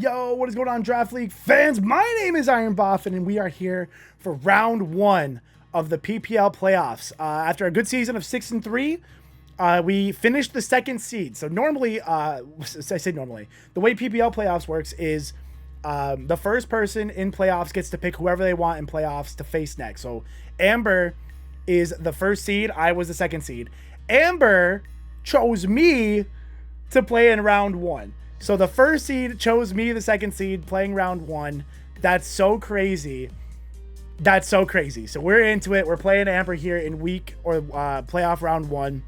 Yo, what is going on, Draft League fans? My name is IronBoffin, and we are here for round one of the PPL playoffs. After a good season of 6-3, we finished the second seed. So normally, I say normally, the way PPL playoffs works is the first person in playoffs gets to pick whoever they want in playoffs to face next. So Amber is the first seed. I was the second seed. Amber chose me to play in round one. So the first seed chose me, the second seed, playing round one. That's so crazy. That's so crazy. So we're into it. We're playing Amber here in playoff round one.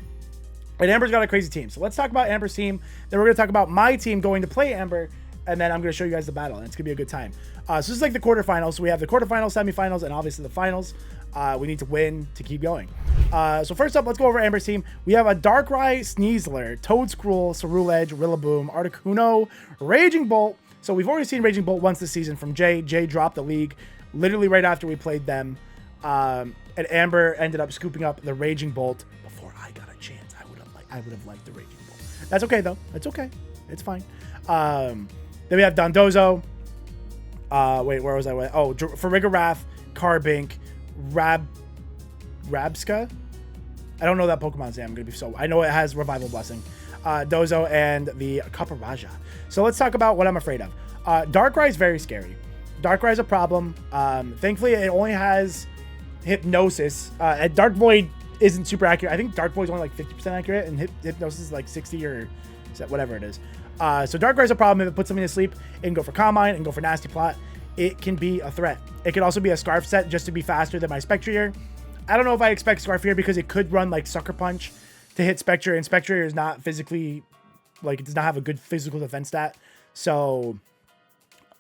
And Amber's got a crazy team. So let's talk about Amber's team. Then we're going to talk about my team going to play Amber. And then I'm going to show you guys the battle. And it's going to be a good time. So this is like the quarterfinals. So we have the quarterfinals, semifinals, and obviously the finals. We need to win to keep going. So first up, let's go over Amber's team. We have a Darkrai, Sneasler, Toedscruel, Ceruledge, Rillaboom, Articuno, Raging Bolt. So we've already seen Raging Bolt once this season from Jay. Jay dropped the league literally right after we played them. And Amber ended up scooping up the Raging Bolt before I got a chance. I would have liked the Raging Bolt. That's okay though. That's okay. It's fine. Then we have Dondozo. Wait, where was I? Oh, Farigarath, Carbink, Rabska. I don't know that Pokemon's name. I know it has Revival Blessing. Dozo and the Kaparaja. So let's talk about what I'm afraid of. Darkrai is very scary. Darkrai is a problem. Thankfully, it only has Hypnosis. And Dark Void isn't super accurate. I think Dark Void is only like 50% accurate, and Hypnosis is like 60 or whatever it is. So Darkrai is a problem. If it puts something to sleep, it can go for Calm Mind and go for Nasty Plot. It can be a threat. It can also be a Scarf set just to be faster than my Spectrier. I don't know if I expect Scarf here because it could run like Sucker Punch to hit Spectrier, and Spectrier is not physically, like, it does not have a good physical defense stat. So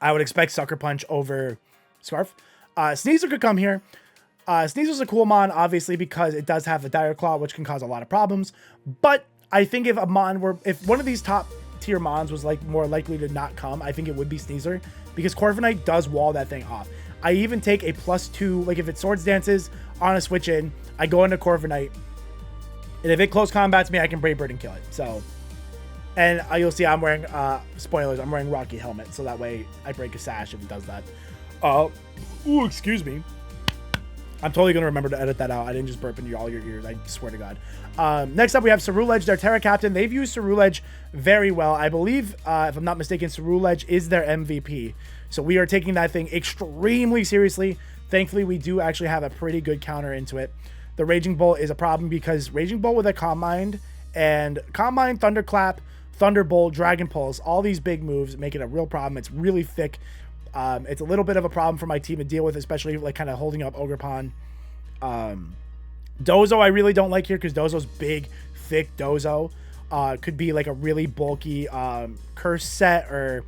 I would expect Sucker Punch over Scarf. Sneasler could come here. Sneasler's a cool mon, obviously, because it does have a Dire Claw, which can cause a lot of problems. But I think if one of these top tier mons was like more likely to not come, I think it would be Sneasler, because Corviknight does wall that thing off. I even take a +2, like if it Swords Dances on a switch in, I go into Corviknight, and if it close combats me, I can Brave Bird and kill it. So, and you'll see I'm wearing, spoilers, I'm wearing Rocky Helmet, so that way I break a sash if it does that. Ooh, excuse me. I'm totally going to remember to edit that out. I didn't just burp into all your ears. I swear to God. Next up, we have Ceruledge, their Terra Captain. They've used Ceruledge very well. I believe, if I'm not mistaken, Ceruledge is their MVP. So we are taking that thing extremely seriously. Thankfully, we do actually have a pretty good counter into it. The Raging Bolt is a problem because Raging Bolt with a Calm Mind, and Calm Mind, Thunderclap, Thunderbolt, Dragon Pulse, all these big moves make it a real problem. It's really thick. It's a little bit of a problem for my team to deal with, especially like kind of holding up Ogerpon. Dozo I really don't like here because Dozo's big, thick Dozo. Could be like a really bulky Curse set or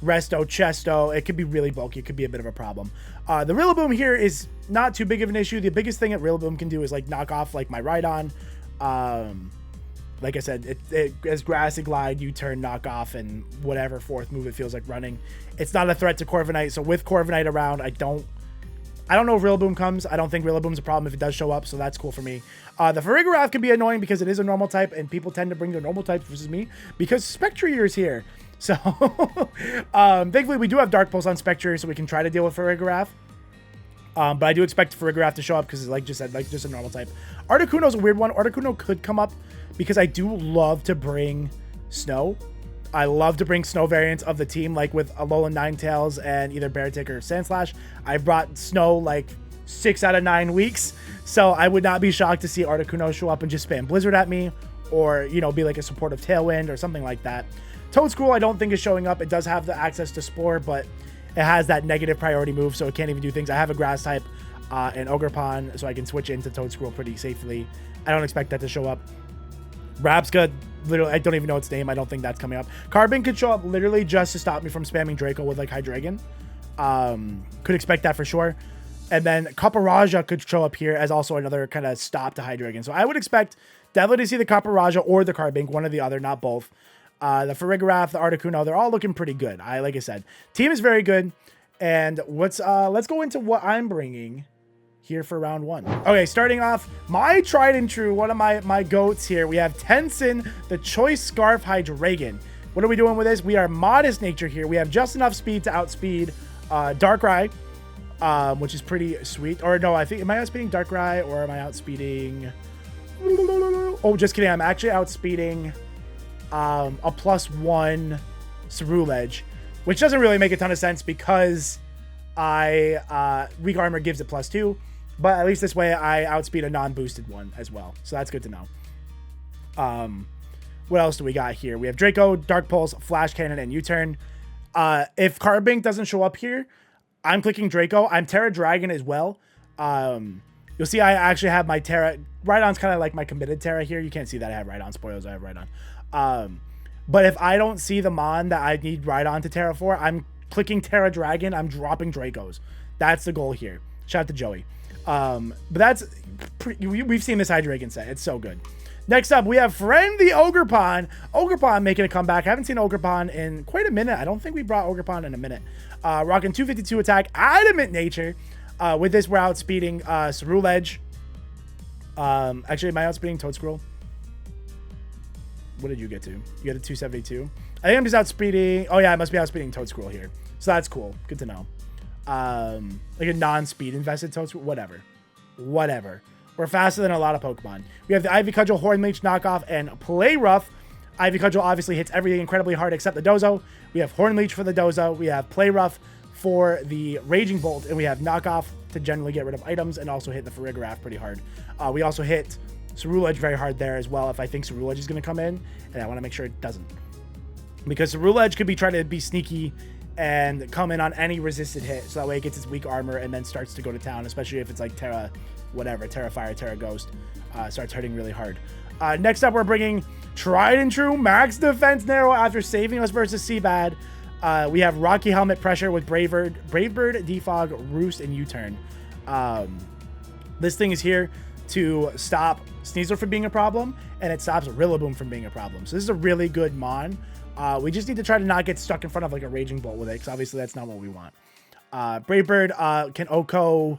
Resto, Chesto. It could be really bulky. It could be a bit of a problem. The Rillaboom here is not too big of an issue. The biggest thing that Rillaboom can do is like knock off like my Rhydon. Like I said, it as Grassy Glide, U-turn, knock off, and whatever fourth move it feels like running. It's not a threat to Corviknight. So with Corviknight around, I don't know if Rillaboom comes. I don't think Rillaboom's a problem if it does show up, so that's cool for me. The Farigarath can be annoying because it is a normal type, and people tend to bring their normal types versus me because Spectrier is here. So thankfully we do have Dark Pulse on Spectrier, so we can try to deal with Farigarath. But I do expect Farigarath to show up because, like just said, like just a normal type. Articuno's a weird one. Articuno could come up because I do love to bring Snow. I love to bring Snow variants of the team, like with Alolan Ninetales and either Beartick or Sandslash. I brought Snow like 6 out of 9 weeks, so I would not be shocked to see Articuno show up and just spam Blizzard at me, or, you know, be like a supportive Tailwind or something like that. Toedscruel I don't think is showing up. It does have the access to Spore, but it has that negative priority move, so it can't even do things. I have a Grass type and Ogerpon, so I can switch into Toedscruel pretty safely. I don't expect that to show up. Rabska, literally, I don't even know its name. I don't think that's coming up. Carbink could show up literally just to stop me from spamming Draco with like Hydreigon. Could expect that for sure. And then Kaparaja could show up here as also another kind of stop to Hydreigon. So I would expect definitely to see the Kaparaja or the Carbink, one or the other, not both. The Farigarath, the Articuno, they're all looking pretty good. Like I said, team is very good. And let's go into what I'm bringing here for round one. Okay, starting off, my tried and true, one of my goats here. We have Tensin, the Choice Scarf Hydreigon. What are we doing with this? We are modest nature here. We have just enough speed to outspeed Darkrai, which is pretty sweet. Or no, I think, am I outspeeding Darkrai or am I outspeeding... Oh, just kidding. I'm actually outspeeding a +1 Ceruledge, which doesn't really make a ton of sense because Weak Armor gives it +2. But at least this way I outspeed a non-boosted one as well. So that's good to know. What else do we got here? We have Draco, Dark Pulse, Flash Cannon, and U-Turn. If Carbink doesn't show up here, I'm clicking Draco. I'm Terra Dragon as well. You'll see I actually have my Terra... Rhydon's kind of like my committed Terra here. You can't see that I have Rhydon. Spoilers, I have Rhydon. But if I don't see the Mon that I need Rhydon to Terra for, I'm clicking Terra Dragon. I'm dropping Dracos. That's the goal here. Shout out to Joey. But that's... We've seen this Hydreigon set. It's so good. Next up, we have Friend the Ogerpon. Ogerpon making a comeback. I haven't seen Ogerpon in quite a minute. I don't think we brought Ogerpon in a minute. Rocking 252 attack, Adamant Nature. With this, we're outspeeding Ceruledge. Actually, am I outspeeding Toedscruel? What did you get to? You got a 272. I think I'm just outspeeding... Oh, yeah, I must be outspeeding Toedscruel here. So that's cool. Good to know. Like a non-speed invested Toedscruel. Whatever. We're faster than a lot of Pokemon. We have the Ivy Cudgel, Hornleech knockoff, and Play Rough. Ivy Cudgel obviously hits everything incredibly hard except the Dozo. We have Hornleech for the Dozo. We have Play Rough for the Raging Bolt. And we have knockoff to generally get rid of items and also hit the Farigiraf pretty hard. We also hit Ceruledge very hard there as well if I think Ceruledge is going to come in. And I want to make sure it doesn't. Because Ceruledge could be trying to be sneaky and come in on any resisted hit. So that way it gets its weak armor and then starts to go to town. Especially if it's like Terra... whatever, Terra Fire, Terra Ghost, starts hurting really hard. Next up, we're bringing Tried and True Max Defense Narrow after saving us versus Seabad. We have Rocky Helmet Pressure with Bravebird, Defog, Roost, and U-Turn. This thing is here to stop Sneasel from being a problem, and it stops Rillaboom from being a problem. So this is a really good Mon. We just need to try to not get stuck in front of like a Raging Bolt with it, because obviously that's not what we want. Bravebird can OHKO...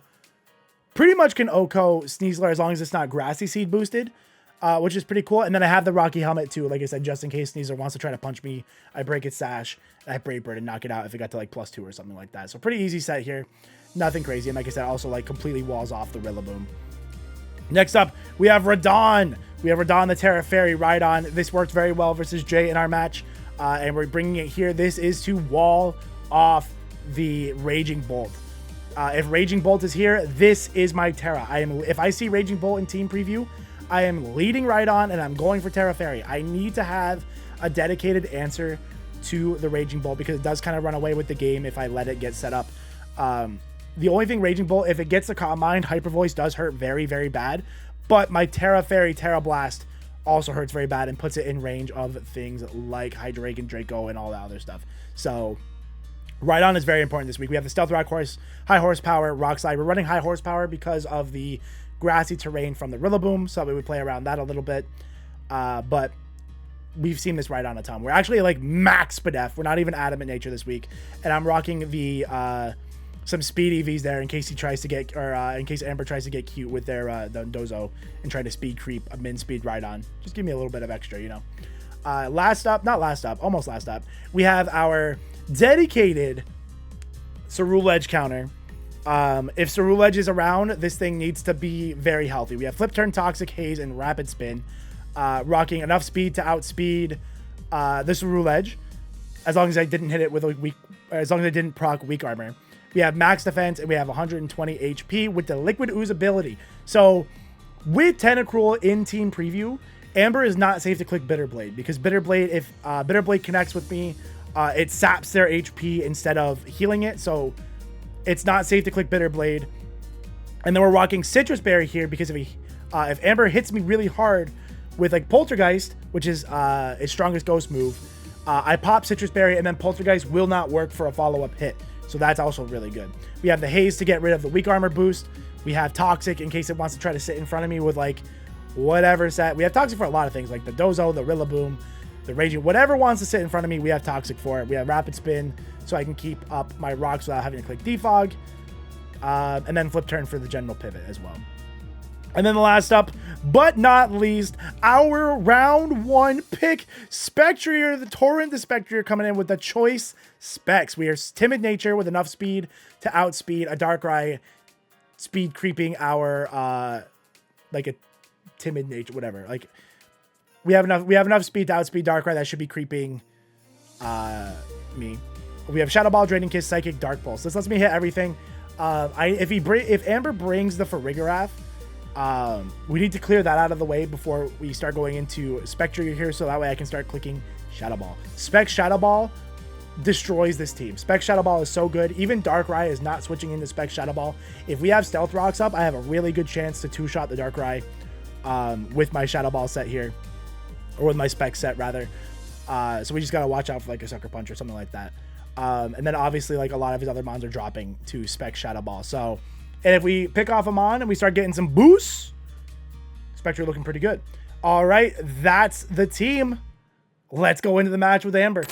Pretty much can OHKO Sneasler as long as it's not Grassy Seed boosted, which is pretty cool. And then I have the Rocky Helmet too, like I said, just in case Sneasler wants to try to punch me. I break its sash, and I Brave Bird and knock it out if it got to like +2 or something like that. So pretty easy set here. Nothing crazy. And like I said, also like completely walls off the Rillaboom. Next up, we have Radon. We have Radon the Terra Fairy Rhydon. This worked very well versus Jay in our match. And we're bringing it here. This is to wall off the Raging Bolt. If Raging Bolt is here, this is my Terra. If I see Raging Bolt in team preview, I am leading Rhydon and I'm going for Terra Fairy. I need to have a dedicated answer to the Raging Bolt because it does kind of run away with the game if I let it get set up. The only thing Raging Bolt, if it gets the Calm Mind, Hyper Voice does hurt very, very bad. But my Terra Fairy, Terra Blast also hurts very bad and puts it in range of things like Hydreigon, Draco, and all that other stuff. So... Rhydon is very important this week. We have the Stealth Rock Horse, High Horsepower, Rock Slide. We're running High Horsepower because of the grassy terrain from the Rillaboom, so we would play around that a little bit. But we've seen this Rhydon a ton. We're actually like max Spadef. We're not even Adamant Nature this week. And I'm rocking the some speed EVs there in case he tries to get, or in case Amber tries to get cute with their the Dozo and try to speed creep a min-speed Rhydon. Just give me a little bit of extra, you know. Almost last up, we have our dedicated Ceruledge counter. If Ceruledge is around, this thing needs to be very healthy. We have Flip Turn, Toxic, Haze, and Rapid Spin. Rocking enough speed to outspeed the Ceruledge, as long as I didn't hit it with a weak, as long as I didn't proc weak armor. We have max defense, and we have 120 HP with the Liquid Ooze ability. So with Tentacruel in team preview, Amber is not safe to click Bitterblade, because Bitterblade, if Bitterblade connects with me, it saps their HP instead of healing it, so it's not safe to click Bitterblade. And then we're rocking Citrus Berry here because if Amber hits me really hard with like Poltergeist, which is its strongest ghost move, I pop Citrus Berry and then Poltergeist will not work for a follow-up hit. So that's also really good. We have the Haze to get rid of the weak armor boost. We have Toxic in case it wants to try to sit in front of me with like whatever set. We have Toxic for a lot of things like the Dozo, the Rillaboom, the Raging, whatever wants to sit in front of me, we have Toxic for it. We have Rapid Spin so I can keep up my rocks without having to click Defog. And then Flip Turn for the general pivot as well. And then the last up, but not least, our round 1 pick, Spectrier, the Torrent, the Spectrier coming in with the choice specs. We are timid nature with enough speed to outspeed a Darkrai, speed creeping our, like a timid nature, whatever. Like we have enough speed to outspeed Darkrai that should be creeping, me. We have Shadow Ball, Draining Kiss, Psychic, Dark Pulse. This lets me hit everything. If Amber brings the Farigiraf, we need to clear that out of the way before we start going into Spectre here, so that way I can start clicking Shadow Ball. Spec Shadow Ball destroys this team. Spec Shadow Ball is so good. Even Darkrai is not switching into Spec Shadow Ball. If we have Stealth Rocks up, I have a really good chance to two-shot the Darkrai with my Shadow Ball set here, or with my Spec set rather. So we just gotta watch out for like a Sucker Punch or something like that. And then obviously like a lot of his other mons are dropping to Spec Shadow Ball. So, and if we pick off a mon and we start getting some boosts, Spectre looking pretty good. All right, that's the team. Let's go into the match with Amber.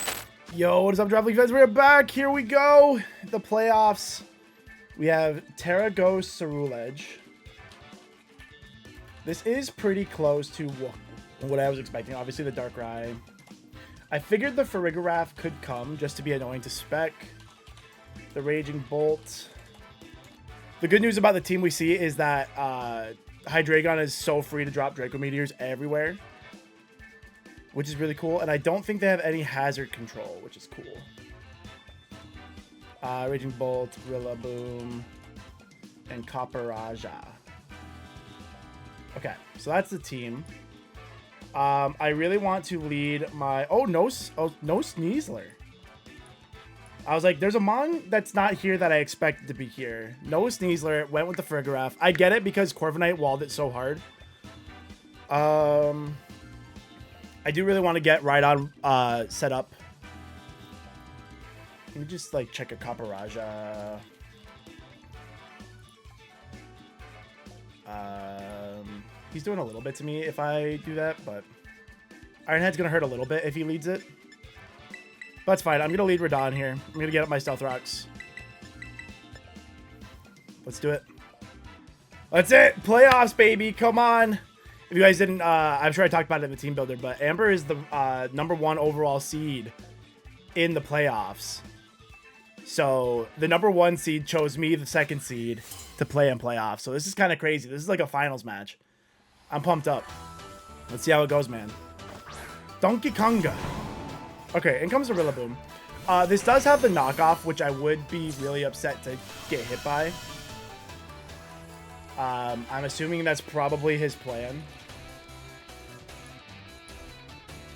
Yo, what is up, Draft League fans? We're back. Here we go. The playoffs. We have Terra Ghost, Ceruledge. This is pretty close to what I was expecting. Obviously, the Darkrai. I figured the Farigiraf could come just to be annoying to Spec. The Raging Bolt. The good news about the team we see is that Hydreigon is so free to drop Draco Meteors everywhere, which is really cool. And I don't think they have any hazard control, which is cool. Raging Bolt, Rillaboom, and Copperajah. Okay, so that's the team. I really want to lead my... no Sneasler. I was like, there's a mon that's not here that I expected to be here. No Sneasler. Went with the Farigiraf. I get it because Corviknight walled it so hard. I do really want to get Rhydon set up. Let me just like check a Copperajah. He's doing a little bit to me if I do that, but Iron Head's going to hurt a little bit if he leads it. But that's fine. I'm going to lead Rhydon here. I'm going to get up my Stealth Rocks. Let's do it. That's it. Playoffs, baby. Come on. If you guys didn't, I'm sure I talked about it in the team builder, but Amber is the #1 overall seed in the playoffs. So the #1 seed chose me, the 2nd seed, to play in playoffs. So this is kind of crazy. This is like a finals match. I'm pumped up. Let's see how it goes, man. Donkey Konga. Okay, in comes the Rillaboom. This does have the knockoff, which I would be really upset to get hit by. I'm assuming that's probably his plan.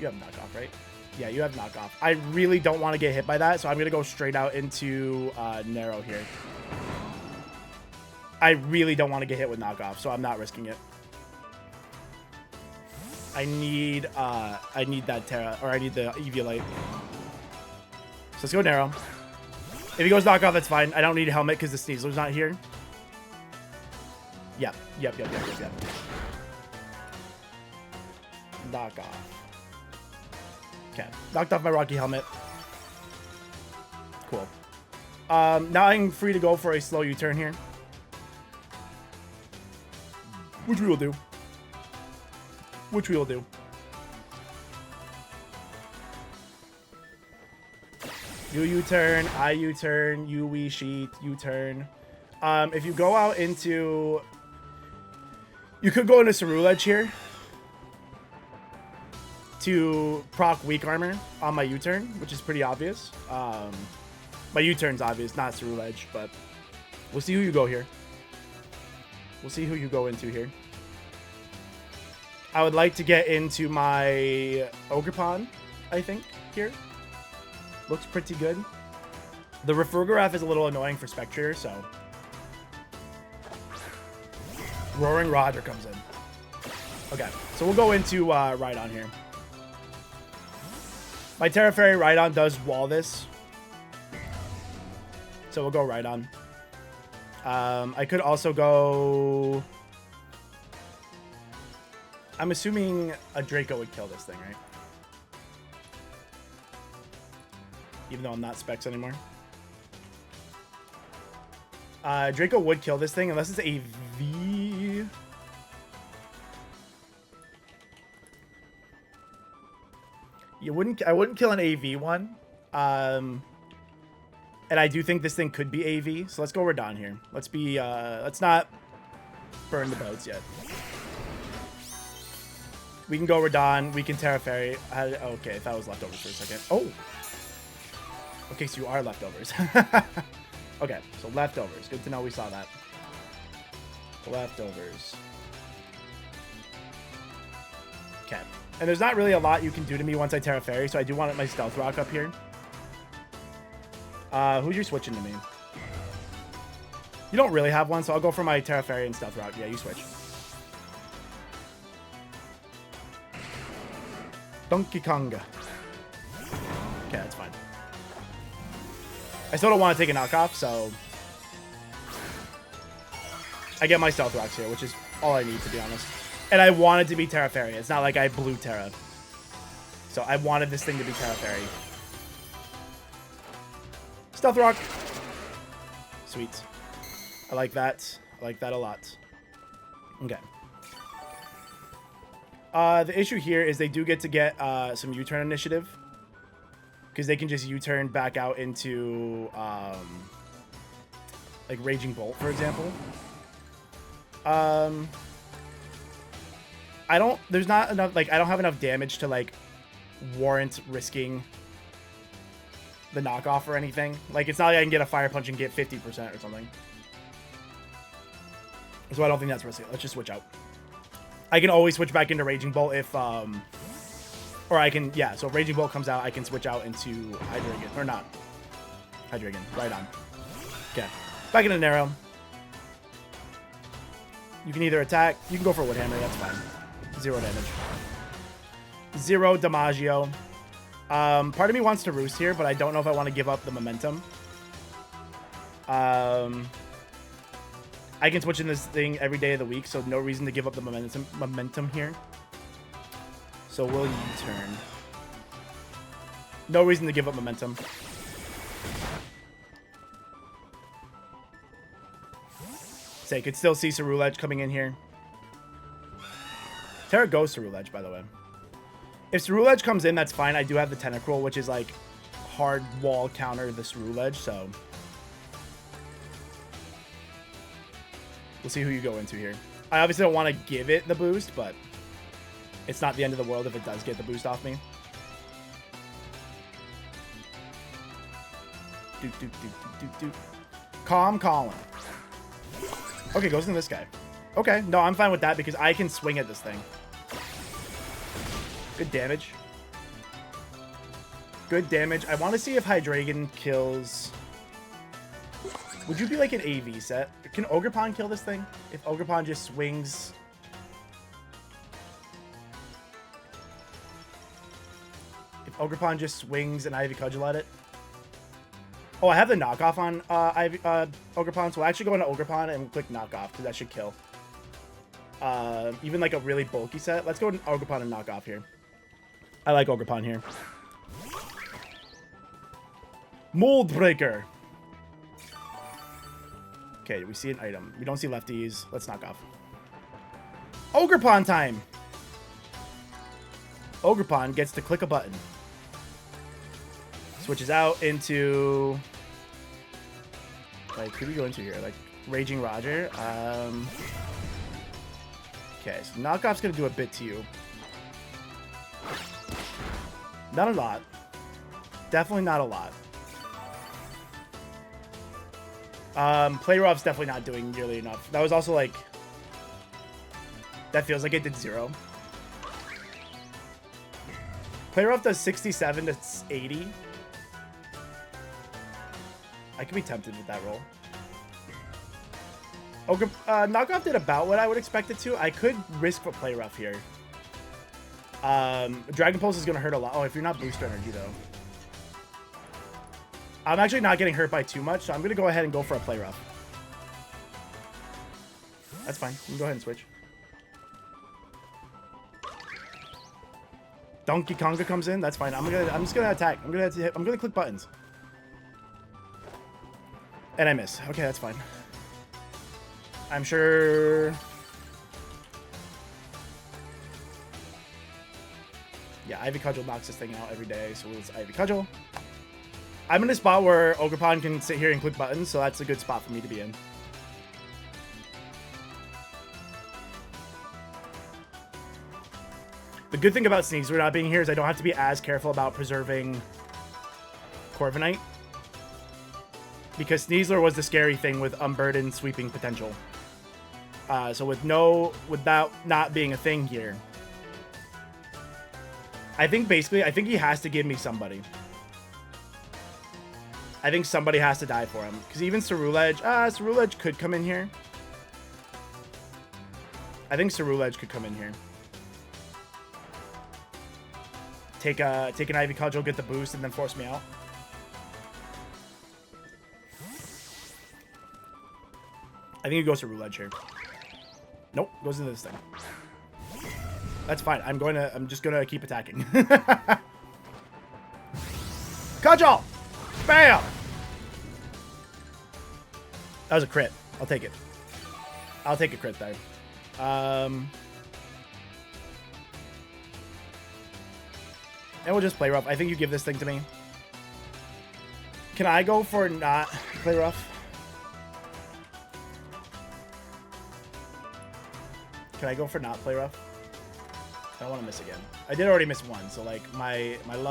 You have knockoff, right? Yeah, you have knockoff. I really don't want to get hit by that, so I'm going to go straight out into Narrow here. I really don't want to get hit with knockoff, so I'm not risking it. I need that Terra, or I need the Eviolite. So let's go Narrow. If he goes knockoff, that's fine. I don't need a helmet because the Sneasler's not here. Yep. Knock off. Okay, knocked off my Rocky helmet. Cool. Now I'm free to go for a slow U-turn here, which we will do. You U-turn, I U-turn, you Wii Sheet, U-turn. If you go out into... You could go into Ceruledge here to proc weak armor on my U-turn, which is pretty obvious. My U-turn's obvious, not Ceruledge, but we'll see who you go here. We'll see who you go into here. I would like to get into my Ogerpon, I think, here. Looks pretty good. The Farigiraf is a little annoying for Spectre, so... Roaring Roger comes in. Okay, so we'll go into Rhydon here. My Terra Fairy Rhydon does wall this. So we'll go Rhydon. I could also go... I'm assuming a Draco would kill this thing, right? Even though I'm not Specs anymore. Draco would kill this thing unless it's a V... I wouldn't kill an AV one. And I do think this thing could be AV. So let's go Radon here. Let's not burn the boats yet. We can go Radon. We can Terra Fairy. Okay, I thought it was leftovers for a second. Oh. Okay, so you are leftovers. Okay, so leftovers. Good to know we saw that. Leftovers. Okay. And there's not really a lot you can do to me once I Terra Fairy, so I do want my Stealth Rock up here. Who's you switching to me? You don't really have one, so I'll go for my Terra Fairy and Stealth Rock. Yeah, you switch. Donkey Konga. Okay, that's fine. I still don't want to take a knockoff, so I get my Stealth Rocks here, which is all I need, to be honest. And I wanted to be Terra Fairy. It's not like I blew Terra. So I wanted this thing to be Terra Fairy. Stealth Rock. Sweet. I like that. I like that a lot. Okay. The issue here is they do get to get some U-turn initiative. Because they can just U-turn back out into like Raging Bolt, for example. There's not enough, like, I don't have enough damage to, like, warrant risking the knockoff or anything. Like, it's not like I can get a Fire Punch and get 50% or something. So I don't think that's risky. Let's just switch out. I can always switch back into Raging Bolt if, or I can, yeah, so if Raging Bolt comes out, I can switch out into Hydreigon, or not. Hydreigon, right on. Okay, back into Narrow. You can either attack, you can go for Wood Hammer, that's fine. 0 damage. 0 Damaggio. Part of me wants to Roost here, but I don't know if I want to give up the momentum. I can switch in this thing every day of the week, so no reason to give up the momentum here. So we'll U-turn. No reason to give up momentum. Say, could still see Ceruledge coming in here. Terra goes Ceruledge, by the way. If Ceruledge comes in, that's fine. I do have the Tentacruel, which is like hard wall counter the Ceruledge, so we'll see who you go into here. I obviously don't want to give it the boost, but it's not the end of the world if it does get the boost off me. Calm Colin. Okay, goes into this guy. Okay, no, I'm fine with that because I can swing at this thing. Good damage. Good damage. I want to see if Hydreigon kills... Would you be like an AV set? Can Ogerpon kill this thing? If Ogerpon just swings... If Ogerpon just swings and Ivy Cudgel at it? Oh, I have the knockoff on Ogerpon, so we'll actually go into Ogerpon and click knockoff, because that should kill. Even like a really bulky set. Let's go to Ogerpon and knockoff here. I like Ogerpon here. Mold Breaker. Okay, we see an item. We don't see lefties. Let's knock off. Ogerpon time! Ogerpon gets to click a button. Switches out into... Like, who do we go into here? Like, Raging Roger. Okay, so knockoff's gonna do a bit to you. Not a lot. Definitely not a lot. Play Rough's definitely not doing nearly enough. That was also like... That feels like it did 0. Play Rough does 67 to 80. I could be tempted with that roll. Okay, knockoff did about what I would expect it to. I could risk for Play Rough here. Dragon Pulse is going to hurt a lot. Oh, if you're not booster energy, though. I'm actually not getting hurt by too much, so I'm going to go ahead and go for a Play Rough. That's fine. You can go ahead and switch. Donkey Konga comes in. That's fine. I'm just gonna attack. I'm gonna click buttons. And I miss. Okay, that's fine. I'm sure. Yeah, Yeah, Ivy Cudgel knocks this thing out every day, so it's Ivy Cudgel. I'm in a spot where Ogerpon can sit here and click buttons, so that's a good spot for me to be in. The good thing about Sneasler not being here is I don't have to be as careful about preserving Corviknight, because Sneasler was the scary thing with unburdened sweeping potential. So without not being a thing here, I think he has to give me somebody. I think somebody has to die for him, because even Cerulege could come in here. I think Cerulege could come in here. Take an Ivy Cudgel, get the boost, and then force me out. I think he goes to Cerulege here. Nope, goes into this thing. That's fine. I'm just gonna keep attacking. Cudgel! Bam! That was a crit. I'll take it. I'll take a crit there. And we'll just play rough. I think you give this thing to me. Can I go for not play rough? Can I go for not play rough? I don't want to miss again. I did already miss one, so like my bad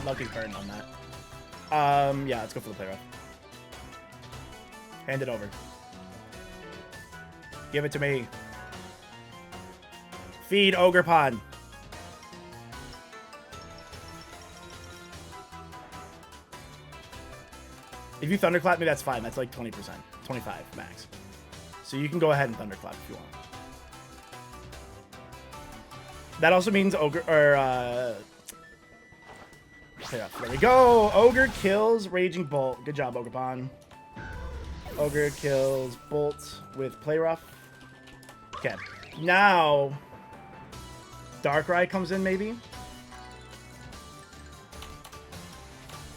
luck is burned on that. Yeah, let's go for the play rough. Hand it over. Give it to me. Feed Ogerpon. If you thunderclap me, that's fine. That's like 20%, 25 max. So you can go ahead and thunderclap if you want. That also means there we go. Ogre kills Raging Bolt. Good job, Ogerpon. Ogre kills Bolt with Play Rough. Okay. Now, Darkrai comes in, maybe?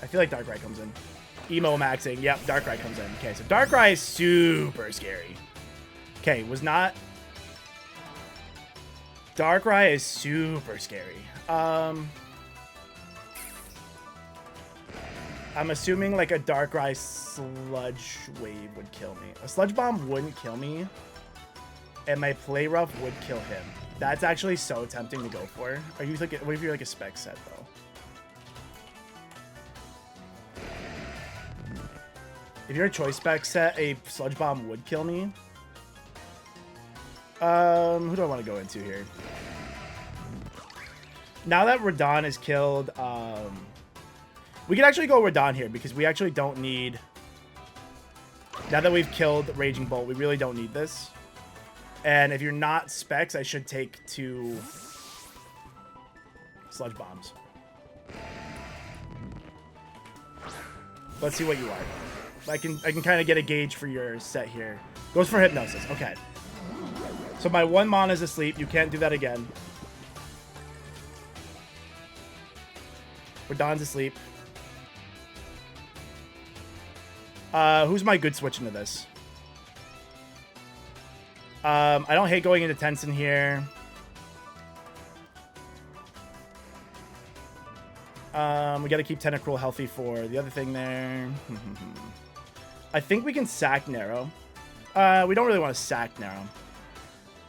I feel like Darkrai comes in. Emo maxing. Yep, Darkrai comes in. Okay, so Darkrai is super scary. Okay, was not... Darkrai is super scary. I'm assuming like a Darkrai Sludge Wave would kill me. A Sludge Bomb wouldn't kill me, and my Play Rough would kill him. That's actually so tempting to go for. Are you like? What if you're like a spec set though? If you're a choice spec set, a Sludge Bomb would kill me. Who do I want to go into here? Now that Radon is killed, we can actually go Radon here because we actually don't need... Now that we've killed Raging Bolt, we really don't need this. And if you're not specs, I should take 2 Sludge Bombs. Let's see what you are. I can kind of get a gauge for your set here. Goes for Hypnosis. Okay. So my 1 mana is asleep. You can't do that again. Radon's asleep. Who's my good switch into this? I don't hate going into Tenson here. We got to keep Tentacruel healthy for the other thing there. I think we can sack Narrow. We don't really want to sack Narrow.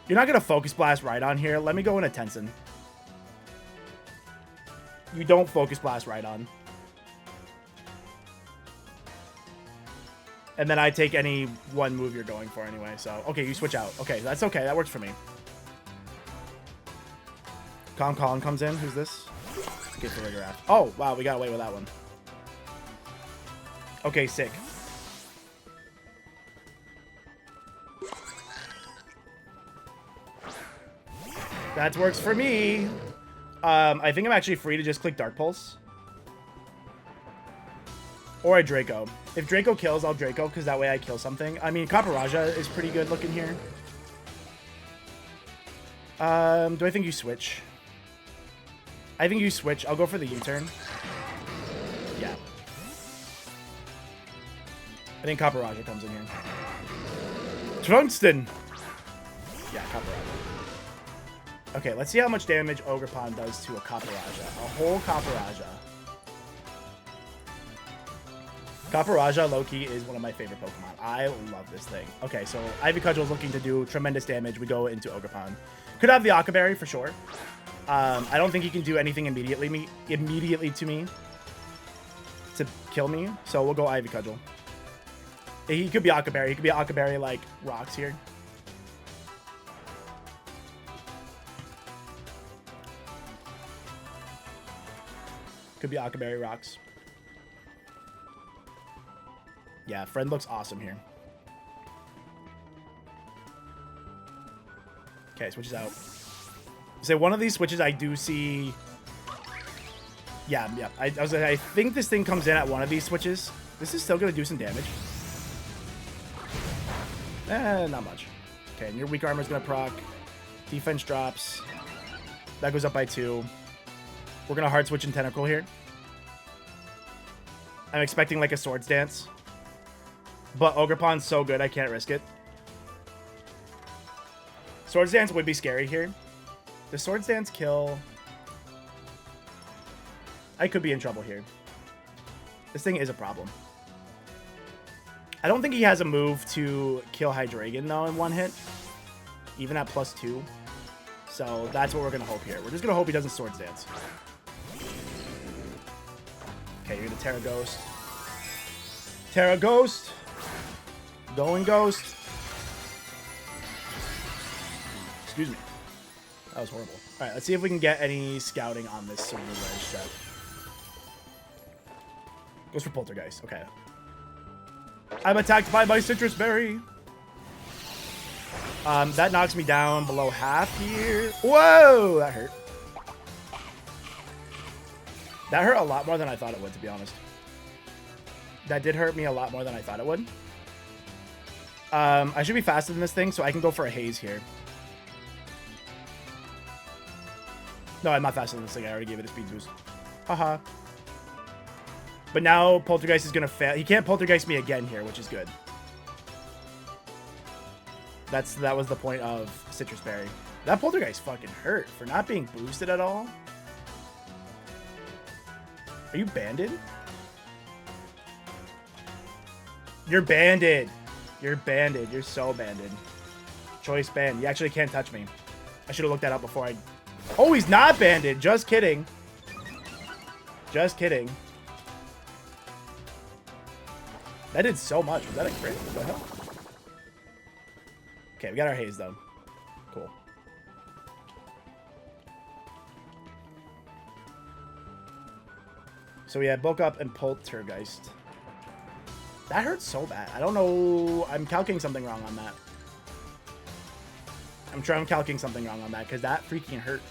You're not going to Focus Blast right on here. Let me go into Tenson. You don't Focus Blast right on. And then I take any one move you're going for anyway. So, okay, you switch out. Okay, that's okay. That works for me. Calm Colin comes in. Who's this? Get the Rigger Aft. Oh, wow, we got away with that one. Okay, sick. That works for me. I think I'm actually free to just click Dark Pulse. Or a Draco. If Draco kills, I'll Draco, because that way I kill something. I mean, Caparaja is pretty good looking here. Do I think you switch? I think you switch. I'll go for the U-turn. Yeah. I think Caparaja comes in here. Trunkston! Yeah, Caparaja. Okay, let's see how much damage Ogerpon does to a Copper-Raja. A whole Copper-Raja. Copper-Raja, low-key, is one of my favorite Pokemon. I love this thing. Okay, so Ivy Cudgel is looking to do tremendous damage. We go into Ogerpon. Could have the Occaberry for sure. I don't think he can do anything immediately to me to kill me. So we'll go Ivy Cudgel. He could be Occaberry. He could be Occaberry like rocks here. Could be Occaberry rocks. Yeah, friend looks awesome here. Okay, switches out. So one of these switches I do see. Yeah. I think this thing comes in at one of these switches. This is still gonna do some damage. Not much. Okay, and your weak armor is gonna proc. Defense drops. That goes up by 2. We're gonna hard switch and Tentacle here. I'm expecting like a Swords Dance. But Ogerpon's so good, I can't risk it. Swords Dance would be scary here. Does Swords Dance kill? I could be in trouble here. This thing is a problem. I don't think he has a move to kill Hydreigon, though, in one hit. Even at +2. So that's what we're going to hope here. We're just going to hope he doesn't Swords Dance. Okay, you're going to Terra Ghost. Terra Ghost. Going Ghost. Excuse me. That was horrible. All right, let's see if we can get any scouting on this Silver Red strat. Goes for Poltergeist. Okay. I'm attacked by my Citrus Berry. That knocks me down below half here. Whoa! That hurt. That hurt a lot more than I thought it would, to be honest. That did hurt me a lot more than I thought it would. I should be faster than this thing, so I can go for a Haze here. No, I'm not faster than this thing. I already gave it a speed boost. Haha. But now Poltergeist is going to fail. He can't Poltergeist me again here, which is good. That was the point of Citrus Berry. That Poltergeist fucking hurt for not being boosted at all. Are you banded? You're banded. You're banded. You're so banded. Choice band. You actually can't touch me. I should have looked that up before I... Oh, he's not banded. Just kidding. Just kidding. That did so much. Was that a crit? What the hell? Okay, we got our Haze, though. Cool. So we had Bulk Up and Poltergeist. That hurts so bad. I don't know. I'm calculating something wrong on that. I'm sure I'm calculating something wrong on that because that freaking hurt.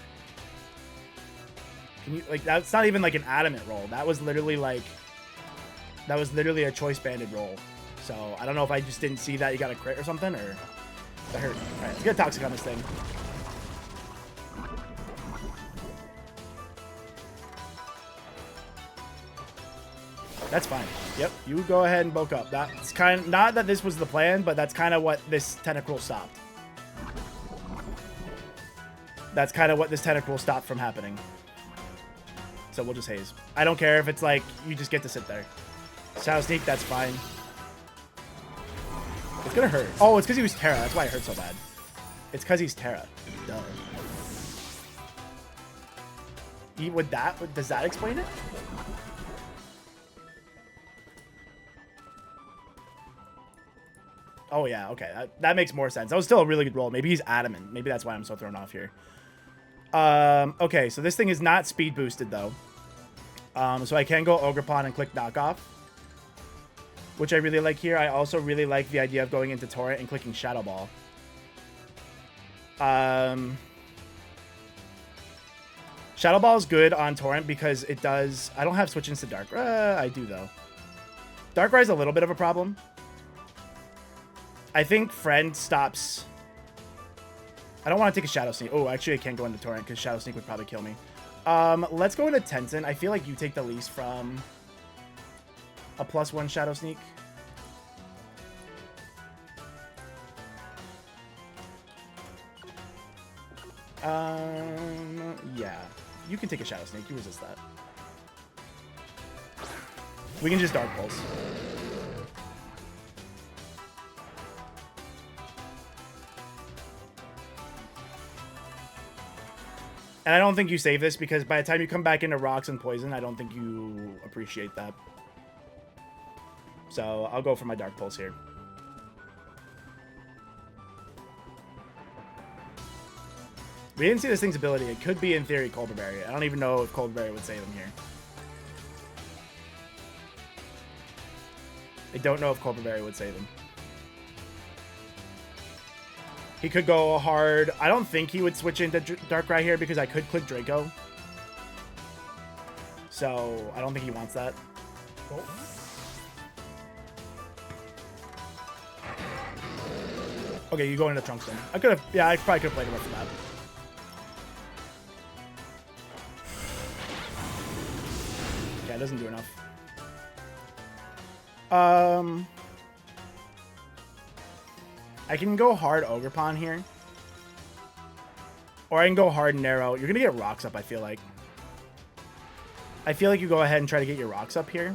Can you, like, that's not even like an adamant roll. That was literally like, that was literally a choice banded roll. So I don't know if I just didn't see that you got a crit or something, or that hurt. All right, let's get Toxic on this thing. That's fine. Yep, you go ahead and bulk up. That's kind of, not that this was the plan, but that's kind of what this Tentacruel stopped. That's kind of what this Tentacruel stopped from happening. So we'll just Haze. I don't care if it's like, you just get to sit there. Shadow Sneak, that's fine. It's gonna hurt. Oh, it's because he was Terra. That's why it hurt so bad. It's because he's Terra. Duh. Does that explain it? Oh, yeah, okay. That makes more sense. That was still a really good roll. Maybe he's adamant. Maybe that's why I'm so thrown off here. Okay, so this thing is not speed boosted, though. So I can go Ogerpon and click Knockoff, which I really like here. I also really like the idea of going into Torrent and clicking Shadow Ball. Shadow Ball is good on Torrent because it does... I don't have switch into Dark. I do, though. Darkrai is a little bit of a problem. I think Friend stops... I don't want to take a Shadow Sneak. Oh, actually, I can't go into Torrent because Shadow Sneak would probably kill me. Let's go into Tenzin. I feel like you take the least from a +1 Shadow Sneak. Yeah. You can take a Shadow Snake. You resist that. We can just Dark Pulse. And I don't think you save this because by the time you come back into Rocks and Poison, I don't think you appreciate that. So I'll go for my Dark Pulse here. We didn't see this thing's ability. It could be, in theory, Colbur Berry. I don't even know if Colbur Berry would save him here. I don't know if Colbur Berry would save him. He could go hard. I don't think he would switch into Darkrai here because I could click Draco. So I don't think he wants that. Oh. Okay, you go into Trunks then. I could have, yeah, I probably could have played him after that. Yeah, it doesn't do enough. I can go hard Ogerpon here. Or I can go hard Narrow. You're going to get Rocks up, I feel like. I feel like you go ahead and try to get your Rocks up here.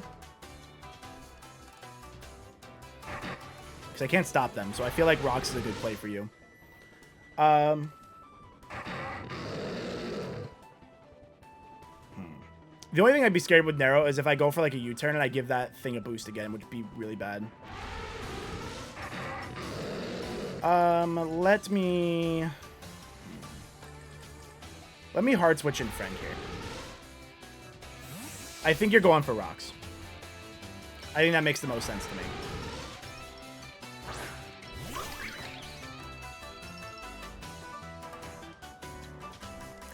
Because I can't stop them, so I feel like Rocks is a good play for you. The only thing I'd be scared with Narrow is if I go for like a U-turn and I give that thing a boost again, which would be really bad. Let me hard switch in Friend here. I think you're going for Rocks. I think that makes the most sense to me.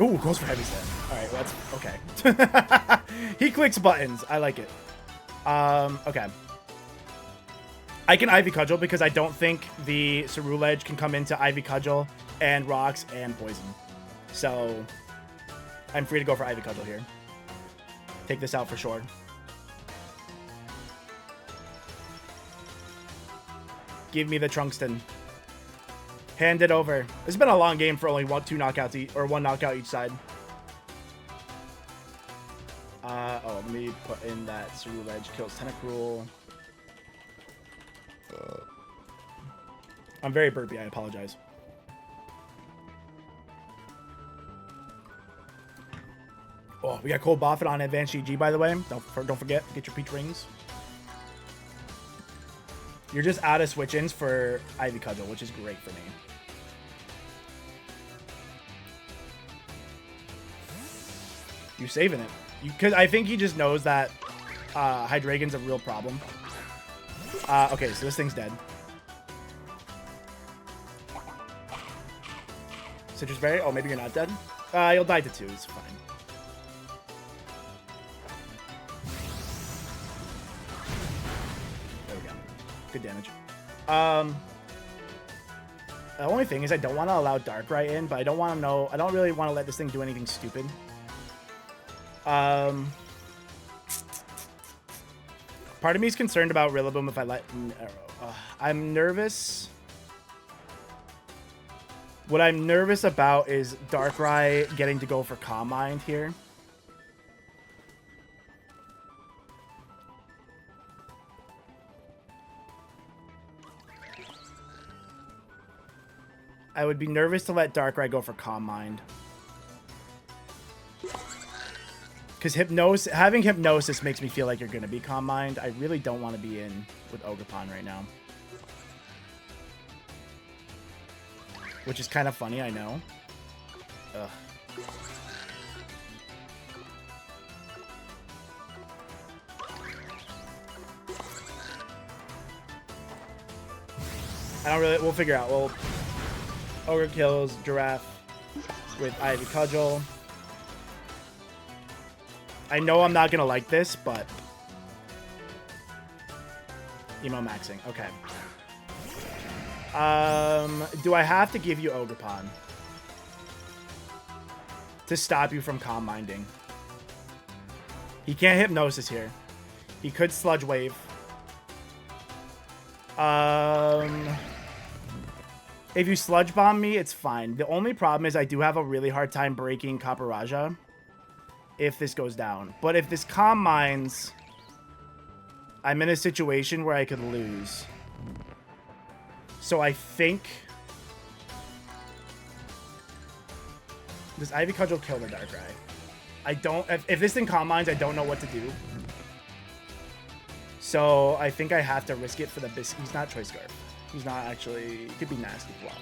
Ooh, goes for Heavy Set. Alright, well, that's okay. He clicks buttons. I like it. Okay. I can Ivy Cudgel because I don't think the Ceruledge can come into Ivy Cudgel and Rocks and Poison. So I'm free to go for Ivy Cudgel here. Take this out for sure. Give me the Trunkston. Hand it over. This has been a long game for only one knockout each side. Let me put in that Ceruledge. Kills Tentacruel. I'm very burpy. I apologize. Oh, we got Cold BOFFIN on Advanced GG, by the way. Don't forget, get your Peach Rings. You're just out of switch-ins for Ivy Cudgel, which is great for me. You're saving it. Because I think he just knows that Hydreigon's a real problem. Okay, so this thing's dead. Citrus Berry? Oh, maybe you're not dead? You'll die to 2. It's fine. There we go. Good damage. The only thing is I don't want to allow Darkrai in, but I don't want to know... I don't really want to let this thing do anything stupid. Part of me is concerned about Rillaboom if I let... I'm nervous. What I'm nervous about is Darkrai getting to go for Calm Mind here. I would be nervous to let Darkrai go for Calm Mind. Because having Hypnosis makes me feel like you're going to be Calm Mind. I really don't want to be in with Ogerpon right now. Which is kind of funny, I know. Ugh. I don't really... We'll figure out. Ogre kills Giraffe with Ivy Cudgel. I know I'm not going to like this, but... Emo maxing. Okay. Do I have to give you Ogerpon to stop you from Calm Minding? He can't Hypnosis here. He could Sludge Wave. If you sludge bomb me, it's fine. The only problem is I do have a really hard time breaking Copper Raja if this goes down. But if this Calm Mines, I'm in a situation where I could lose. So I think this Ivy Cudgel kill the Darkrai. I don't... If this thing Calm Mines, I don't know what to do. So I think I have to risk it for the biscuit. He's not Choice Scarf. He's not actually... He could be nasty flaw.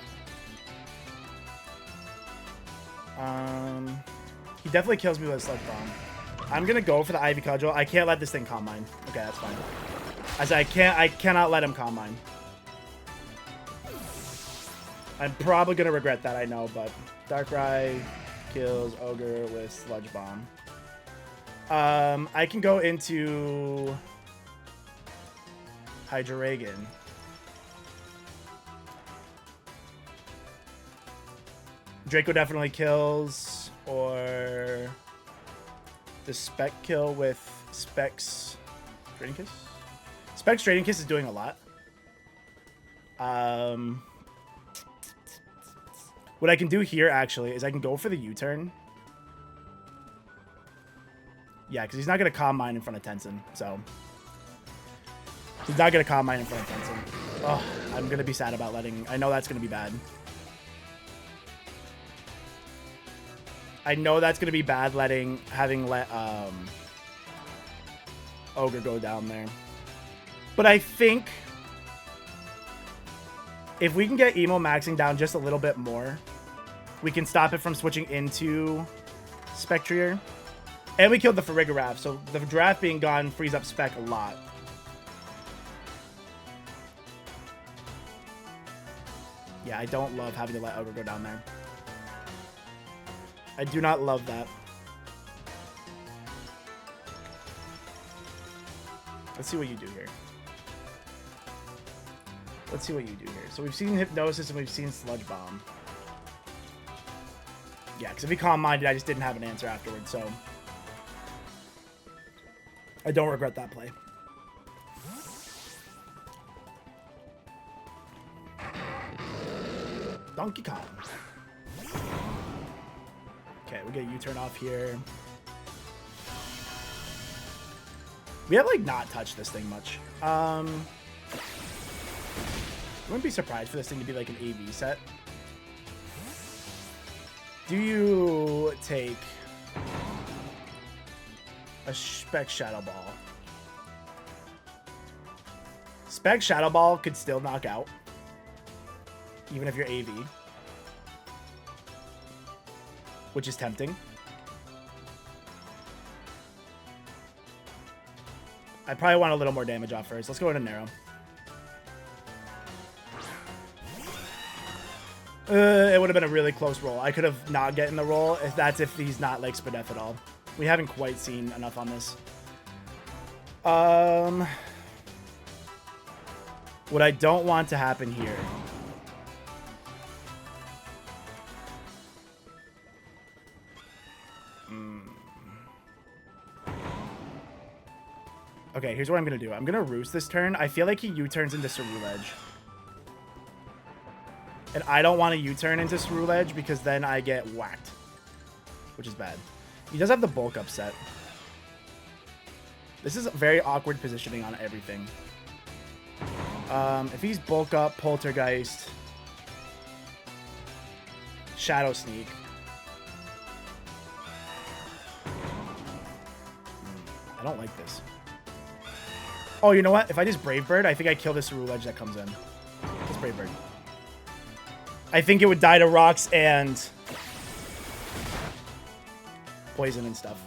He definitely kills me with a Sludge Bomb. I'm gonna go for the Ivy Cudgel. I can't let this thing Calm Mine. Okay, that's fine. I cannot let him Calm Mine. I'm probably gonna regret that, I know, but Darkrai kills Ogre with Sludge Bomb. I can go into Hydreigon. Draco definitely kills, or the Spec kill with Specs Trading Kiss? Specs Trading Kiss is doing a lot. What I can do here, actually, is I can go for the U-turn. Yeah, because he's not going to Calm Mine in front of Tenson, so... He's not going to Calm Mine in front of Tenson. Oh, I'm going to be sad about letting... I know that's going to be bad. I know that's going to be bad having let Ogre go down there. But I think if we can get Emo maxing down just a little bit more, we can stop it from switching into Spectrier. And we killed the Farigiraf, so the draft being gone frees up Spec a lot. Yeah, I don't love having to let Ogre go down there. I do not love that. Let's see what you do here. Let's see what you do here. So we've seen Hypnosis and we've seen Sludge Bomb. Yeah, because if he Calm Minded, I just didn't have an answer afterwards, so... I don't regret that play. Donkey Kong. Okay, we get a U-turn off here. We have, like, not touched this thing much. I wouldn't be surprised for this thing to be, like, an AV set. Do you take a Spec Shadow Ball? Spec Shadow Ball could still knock out, even if you're AV. Which is tempting. I probably want a little more damage off first. Let's go into Narrow. It would have been a really close roll. I could have not gotten the roll if he's not like Spadef at all. We haven't quite seen enough on this. What I don't want to happen here... Okay, here's what I'm going to do. I'm going to Roost this turn. I feel like he U-turns into Ceruledge. And I don't want to U-turn into Ceruledge because then I get whacked. Which is bad. He does have the bulk upset. This is very awkward positioning on everything. If he's bulk up, Poltergeist, Shadow Sneak. I don't like this. Oh, you know what? If I just Brave Bird, I think I kill this Ceruledge that comes in. Just Brave Bird. I think it would die to rocks and poison and stuff.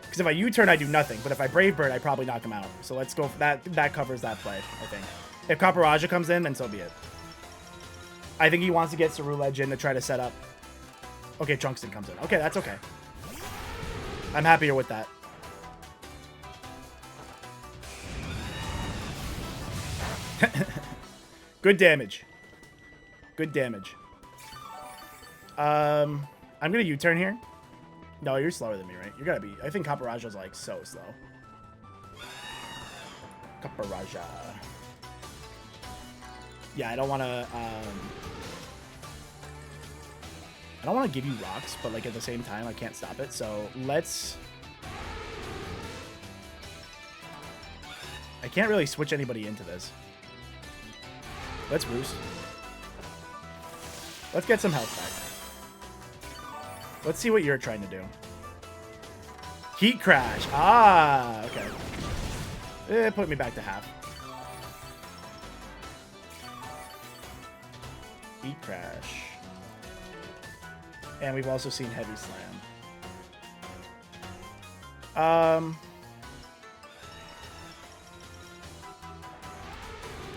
Because if I U-turn, I do nothing. But if I Brave Bird, I probably knock him out. So let's go for that. That covers that play, I think. If Copper Raja comes in, then so be it. I think he wants to get Ceruledge in to try to set up. Okay, Trunkston comes in. Okay, that's okay. I'm happier with that. Good damage. Good damage. I'm gonna U-turn here. No, you're slower than me, right? You're gonna be. I think Copper Raja's like so slow. Copper Raja. Yeah, I don't want to give you rocks, but like at the same time I can't stop it. So let's, I can't really switch anybody into this. Let's roost. Let's get some health back. Let's see what you're trying to do. Heat crash. Ah, okay. Put me back to half. Heat crash. And we've also seen heavy slam. I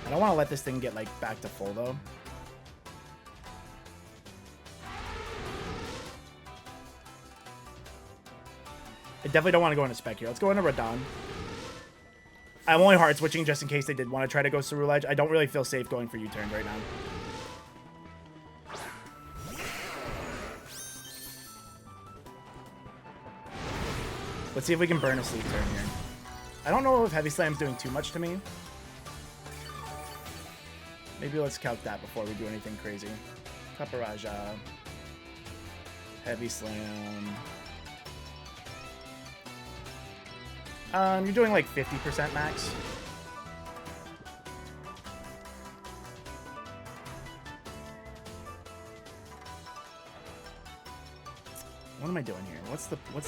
don't want to let this thing get like back to full though. I definitely don't want to go into spec here. Let's go into Radon. I'm only hard switching just in case they did want to try to go Cerule Edge. I don't really feel safe going for U-turn right now. Let's see if we can burn a sleep turn here. I don't know if Heavy Slam's doing too much to me. Maybe let's calc that before we do anything crazy. Kaparaja. Heavy Slam. You're doing like 50% max. What am I doing here? What's the plan?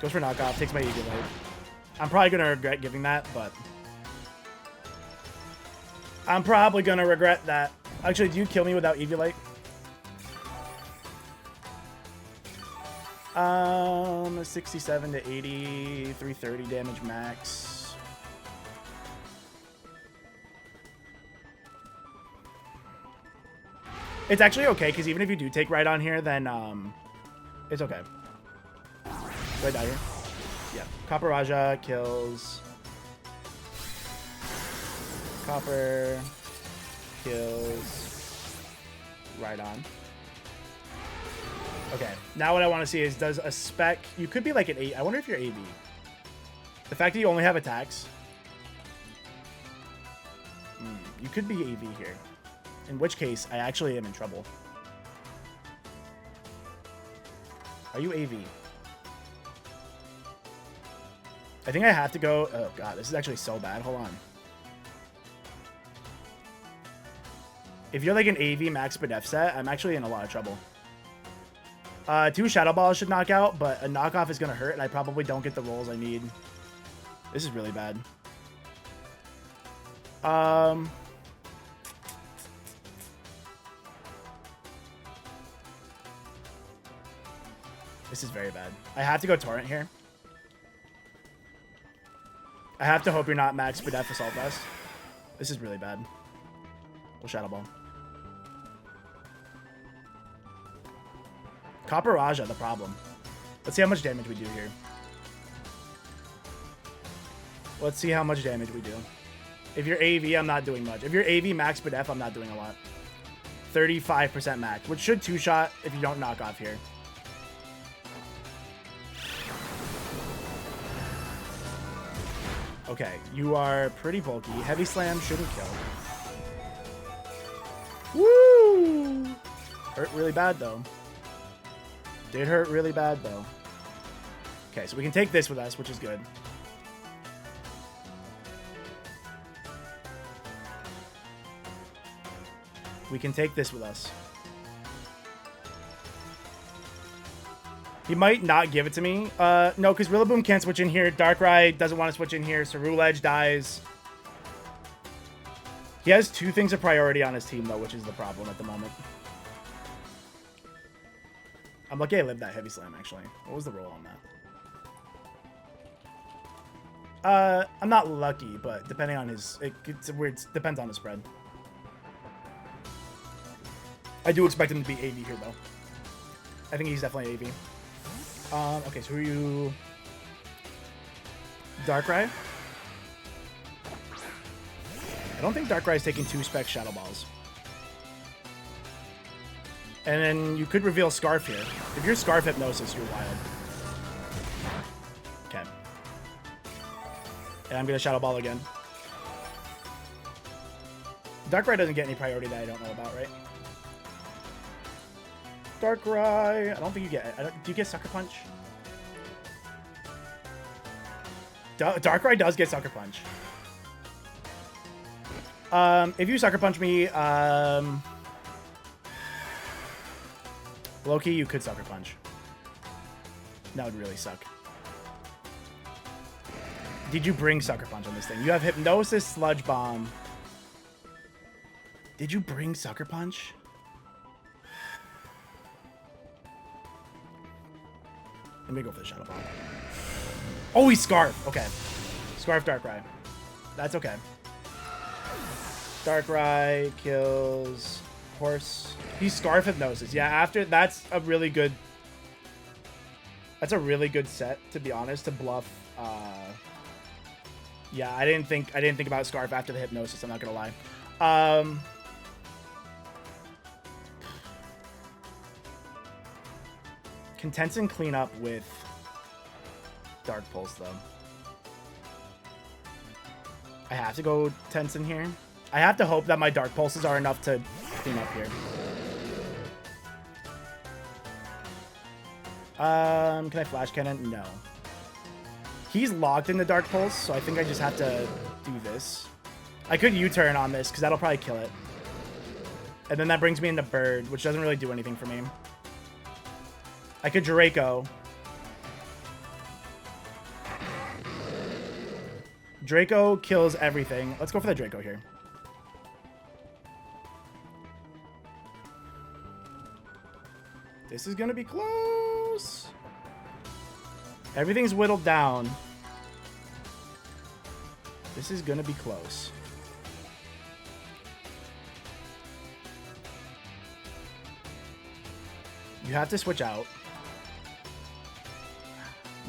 Goes for knockoff, takes my Eagle Light. I'm probably gonna regret giving that, but I'm probably gonna regret that. Actually, do you kill me without Eviolite? 67 to 80, 330 damage max. It's actually okay, because even if you do take right on here, then it's okay. Do I die here? Yeah. Copper Raja kills. Copper kills. Right on. Okay. Now what I want to see is, does a spec... You could be like an 8. I wonder if you're AV. The fact that you only have attacks. You could be AV here. In which case, I actually am in trouble. Are you AV? I think I have to go... Oh, God. This is actually so bad. Hold on. If you're like an AV max Bedef set, I'm actually in a lot of trouble. 2 Shadow Balls should knock out, but a knockoff is going to hurt, and I probably don't get the rolls I need. This is really bad. This is very bad. I have to go Torrent here. I have to hope you're not max Bedef Assault Vest. This is really bad. We'll Shadow Ball. Copper Raja, the problem. Let's see how much damage we do here. Let's see how much damage we do. If you're AV, I'm not doing much. If you're AV max Bedef, I'm not doing a lot. 35% max, which should 2-shot if you don't knock off here. Okay, you are pretty bulky. Heavy Slam shouldn't kill. Woo! Hurt really bad, though. Did hurt really bad, though. Okay, so we can take this with us, which is good. We can take this with us. He might not give it to me. No, because Rillaboom can't switch in here. Darkrai doesn't want to switch in here. Cerule Edge dies. He has 2 things of priority on his team, though, which is the problem at the moment. I'm lucky I lived that Heavy Slam, actually. What was the roll on that? I'm not lucky, but depending on his... It's weird. Depends on his spread. I do expect him to be AV here, though. I think he's definitely AV. Okay, so who are you? Darkrai? I don't think Darkrai is taking 2 spec Shadow Balls. And then you could reveal Scarf here. If you're Scarf Hypnosis, you're wild. And I'm going to Shadow Ball again. Darkrai doesn't get any priority that I don't know about, right? Darkrai. I don't think you get it. Do you get Sucker Punch? Darkrai does get Sucker Punch. If you Sucker Punch me, low-key, you could Sucker Punch. That would really suck. Did you bring Sucker Punch on this thing? You have Hypnosis, Sludge Bomb. Did you bring Sucker Punch? Let me go for the Shadow Ball. Oh, he's Scarf. Okay. Scarf Darkrai. That's okay. Darkrai kills Horse. He's Scarf Hypnosis. Yeah, after that's a really good. That's a really good set, to be honest, to bluff. Yeah, I didn't think about Scarf after the Hypnosis. I'm not gonna lie. Can Tenson clean up with Dark Pulse though? I have to go Tenson here. I have to hope that my Dark Pulses are enough to clean up here. Can I Flash Cannon? No. He's locked in the Dark Pulse, so I think I just have to do this. I could U-turn on this, because that'll probably kill it. And then that brings me into Bird, which doesn't really do anything for me. I could Draco. Draco kills everything. Let's go for the Draco here. This is going to be close. Everything's whittled down. This is going to be close. You have to switch out.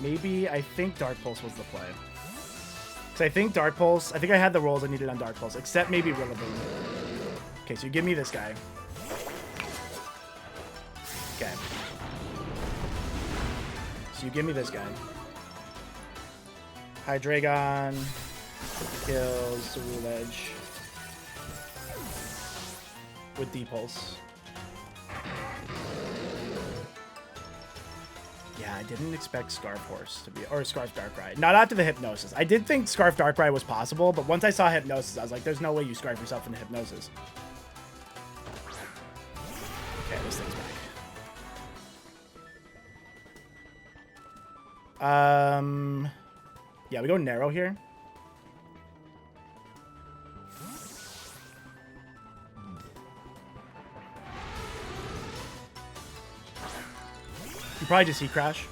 Maybe, I think Dark Pulse was the play. Because I think Dark Pulse, I think I had the rolls I needed on Dark Pulse, except maybe Rillaboom. Okay, so you give me this guy. Okay. So you give me this guy. Hydreigon kills Rule Edge with D-Pulse. Yeah, I didn't expect Scarf Horse to be, or Scarf Darkrai. Not after the Hypnosis. I did think Scarf Darkrai was possible, but once I saw Hypnosis, I was like, there's no way you Scarf yourself into Hypnosis. Okay, this thing's back. Yeah, we go narrow here. You probably just Heat Crash.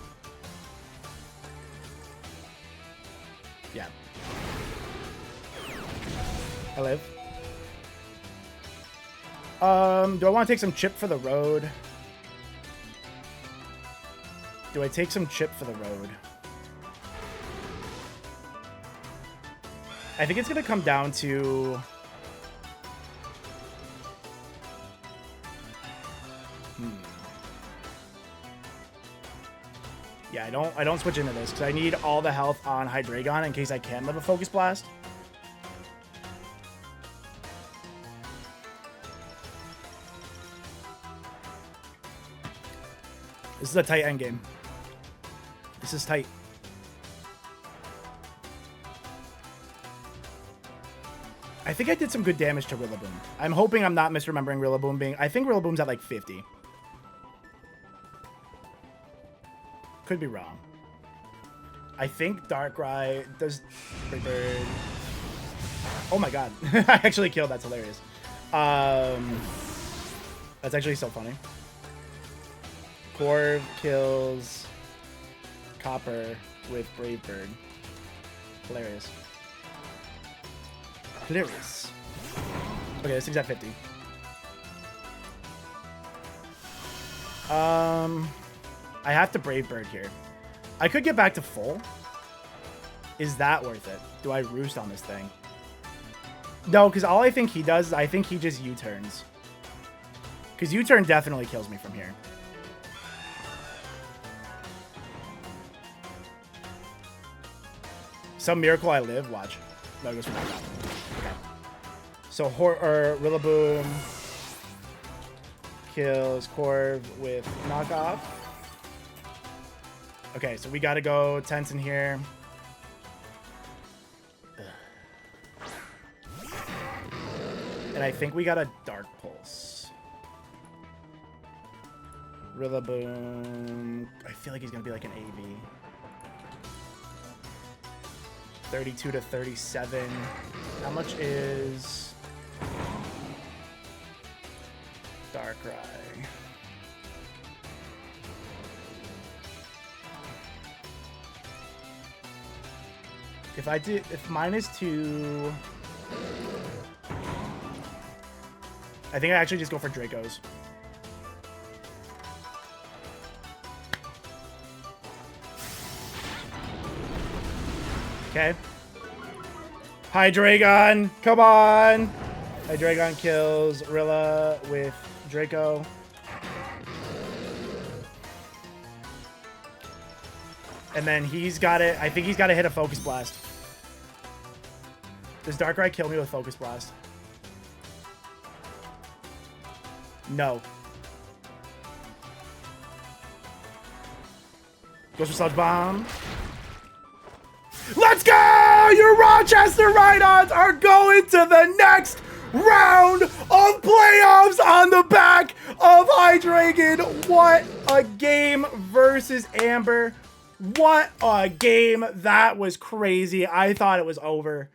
Yeah. I live. Do I want to take some chip for the road? Do I take some chip for the road? I think it's going to come down to... Yeah, I don't switch into this because I need all the health on Hydreigon in case I can live a Focus Blast. This is a tight endgame. This is tight. I think I did some good damage to Rillaboom. I'm hoping I'm not misremembering Rillaboom being... I think Rillaboom's at like 50. Could be wrong. I think Darkrai does... Bird. Oh my god. I actually killed. That's hilarious. That's actually so funny. Corv kills Copper with Brave Bird. Hilarious. Hilarious. Okay, this thing's at 50. I have to Brave Bird here. I could get back to full. Is that worth it? Do I roost on this thing? No, because all I think he does is I think he just U-turns. Because U-turn definitely kills me from here. Some miracle I live. Watch. No, it goes for knockout. Okay. So Rillaboom kills Corv with knockoff. Okay, so we gotta go tense in here. And I think we got a Dark Pulse. Rillaboom. I feel like he's gonna be like an AV. 32 to 37. How much is Darkrai? If mine is 2, I think I actually just go for Draco's. Okay. Hydreigon, come on! Hydreigon kills Rilla with Draco. And then he's got it. I think he's got to hit a Focus Blast. Does Darkrai kill me with Focus Blast? No. Goes for Sludge Bomb. Let's go! Your Rochester Rhydons are going to the next round of playoffs on the back of Hydreigon. What a game versus Amber. What a game. That was crazy. I thought it was over.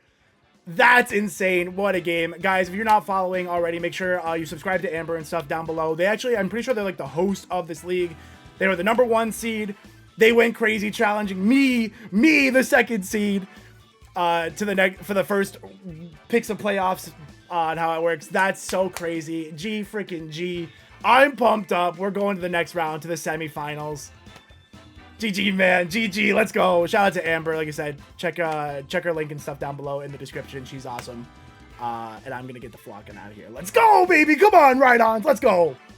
That's insane. What a game. Guys, if you're not following already, make sure you subscribe to Amber and stuff down below. They actually, I'm pretty sure they're like the host of this league. They were the #1 seed. They went crazy challenging me, the 2nd seed, to the for the first picks of playoffs on how it works. That's so crazy. G freaking G. I'm pumped up. We're going to the next round, to the semifinals. GG, man. GG. Let's go. Shout out to Amber. Like I said, check her link and stuff down below in the description. She's awesome. And I'm going to get the flocking out of here. Let's go, baby. Come on, Rhydons. Let's go.